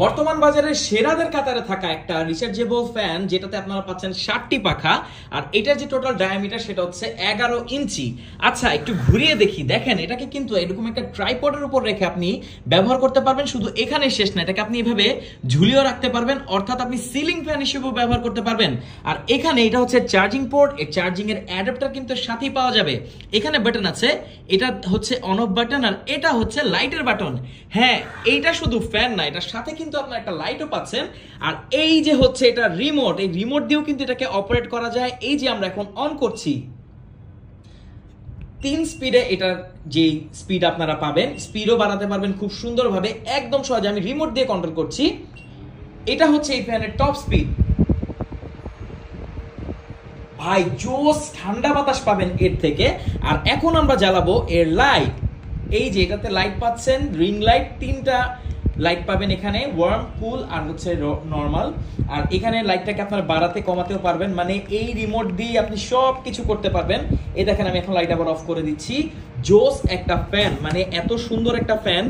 বর্তমান বাজারে সেরাদের কাতারে থাকা একটা রিচার্জেবল ফ্যান, যেটাতে আপনারা পাচ্ছেন 60টি পাখা, আর এটার যে টোটাল ডায়ামিটার সেটা হচ্ছে 11 ইঞ্চি। আচ্ছা, একটু ঘুরিয়ে দেখি, দেখেন এটাকে কিন্তু এরকম একটা ট্রাইপডের উপর রেখে আপনি ব্যবহার করতে পারবেন। শুধু এখানে শেষ না, এটাকে আপনি এভাবে ঝুলিয়েও রাখতে পারবেন, অর্থাৎ আপনি সিলিং ফ্যান হিসেবেও ব্যবহার করতে পারবেন। আর এখানে এটা হচ্ছে চার্জিং পোর্ট, এই চার্জিং এর অ্যাডাপ্টার কিন্তু সাথেই পাওয়া যাবে। এখানে বাটন আছে, এটা হচ্ছে অন অফ বাটন, আর এটা হচ্ছে লাইটের বাটন। হ্যাঁ, এইটা শুধু ফ্যান না, এটার সাথে কিন্তু আপনার একটা লাইটও পাচ্ছেন। আর এই যে হচ্ছে এটা রিমোট, এই রিমোট দিয়েও কিন্তু এটাকে অপারেট করা যায়। এই যে আমরা এখন অন করছি, 3 স্পিডে এটার যে স্পিড আপনারা পাবেন, স্পিডও বাড়াতে পারবেন খুব সুন্দরভাবে, একদম সহজে। আমি রিমোট দিয়ে কন্ট্রোল করছি। এটা হচ্ছে এই ফ্যানের টপ স্পিড। ভাই জোস ঠান্ডা বাতাস পাবেন এর থেকে। আর এখন আমরা জ্বালাবো এর লাইট। এই যে এটাতে লাইট পাচ্ছেন, রিং লাইট, 3টা লাইট পাবেন এখানে, ওয়ার্ম, কুল আর হচ্ছে নরমাল। আর এখানে লাইটটাকে আপনারা বাড়াতে কমাতেও পারবেন, মানে এই রিমোট দিয়ে আপনি সব কিছু করতে পারবেন। এই দেখেন আমি এখন লাইট আবার অফ করে দিচ্ছি। জোস একটা ফ্যান, মানে এত সুন্দর একটা ফ্যান।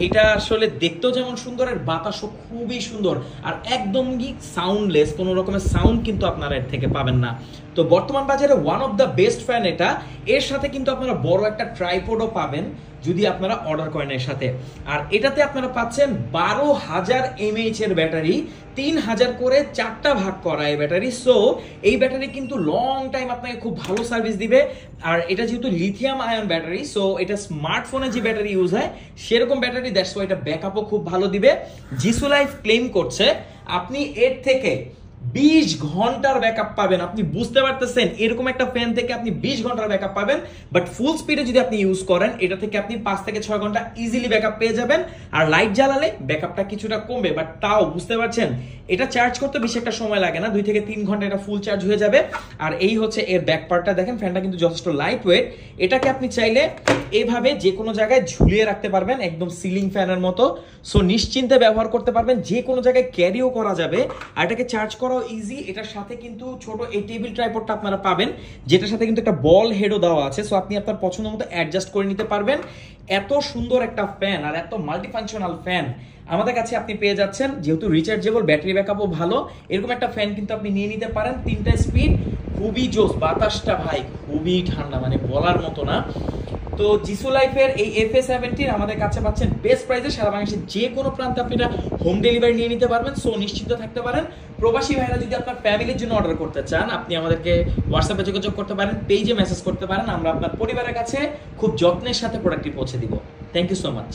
এটা আসলে দেখতেও যেমন সুন্দর, আর বাতাসও খুবই সুন্দর, আর একদমই সাউন্ডলেস, কোনো রকমের সাউন্ড কিন্তু আপনারা এর থেকে পাবেন না। তো বর্তমান বাজারে one of the best fan এটা। এর সাথে কিন্তু আপনারা বড় একটা ট্রাইপডও পাবেন যদি আপনারা অর্ডার করেন এর সাথে। আর এটাতে আপনারা পাচ্ছেন 12,000 mAh এর ব্যাটারি, 3,000 করে 4টা ভাগ করা এই ব্যাটারি। সো এই ব্যাটারি কিন্তু লং টাইম আপনাকে খুব ভালো সার্ভিস দিবে। আর এটা যেহেতু লিথিয়াম আয়ন ব্যাটারি, সো এটা স্মার্টফোনে যে ব্যাটারি ইউজ হয় সেরকম ব্যাটারি, দ্যাটস ওয়াই এটা ব্যাকআপও খুব ভালো দিবে। জিসু লাইফ ক্লেম করছে আপনি এর থেকে 20 ঘন্টার ব্যাকআপ পাবেন। আপনি বুঝতে পারতেছেন, এরকম একটা ফ্যান থেকে আপনি 20 ঘন্টার ব্যাকআপ পাবেন। বাট ফুল স্পিডে যদি আপনি ইউজ করেন, এটা থেকে আপনি 5 থেকে 6 ঘন্টা ইজিলি ব্যাকআপ পেয়ে যাবেন। আর লাইট জ্বালালে ব্যাকআপটা কিছুটা কমবে, বাট তাও বুঝতে পারছেন এটা চার্জ করতে বেশি একটা সময় লাগে না, 2 থেকে 3 ঘন্টা এটা ফুল চার্জ হয়ে যাবে। আর এই হচ্ছে এর ব্যাক পার্টটা, দেখেন ফ্যানটা কিন্তু যথেষ্ট লাইট ওয়েট। এটাকে আপনি চাইলে এইভাবে যে কোনো জায়গায় ঝুলিয়ে রাখতে পারবেন, একদম সিলিং ফ্যানের মতো। সো নিশ্চিন্তে ব্যবহার করতে পারবেন, যে কোনো জায়গায় ক্যারিও করা যাবে। আর এটাকে চার্জ করাও ইজি। এটার সাথে কিন্তু ছোট এই টেবিল ট্রাইপডটা আপনারা পাবেন, যেটার সাথে কিন্তু একটা বল হেডও দেওয়া আছে। সো আপনি আপনার পছন্দ মতো অ্যাডজাস্ট করে নিতে পারবেন। এত সুন্দর একটা ফ্যান আর এত মাল্টিফাংশনাল ফ্যান আমাদের কাছে আপনি পেয়ে যাচ্ছেন। যেহেতু রিচার্জেবল, ব্যাটারি ব্যাকআপও ভালো, এরকম একটা ফ্যান কিন্তু আপনি নিয়ে নিতে পারেন। 3টা স্পিড, খুবই জোস। বাতাসটা ভাই খুবই ঠান্ডা, মানে বলার মতো না। তো জিসু লাইফের এই FA70 আমাদের কাছে পাচ্ছেন বেস্ট প্রাইসে। সারা বাংলাদেশের যে কোনো প্রান্তে আপনি এটা হোম ডেলিভারি নিয়ে নিতে পারবেন। সো নিশ্চিন্ত থাকতে পারেন। প্রবাসী ভাইরা যদি আপনার ফ্যামিলির জন্য অর্ডার করতে চান, আপনি আমাদেরকে হোয়াটসঅ্যাপে যোগাযোগ করতে পারেন, পেজে মেসেজ করতে পারেন। আমরা আপনার পরিবারের কাছে খুব যত্নের সাথে প্রোডাক্টটি পৌঁছে দিব। Thank you so much.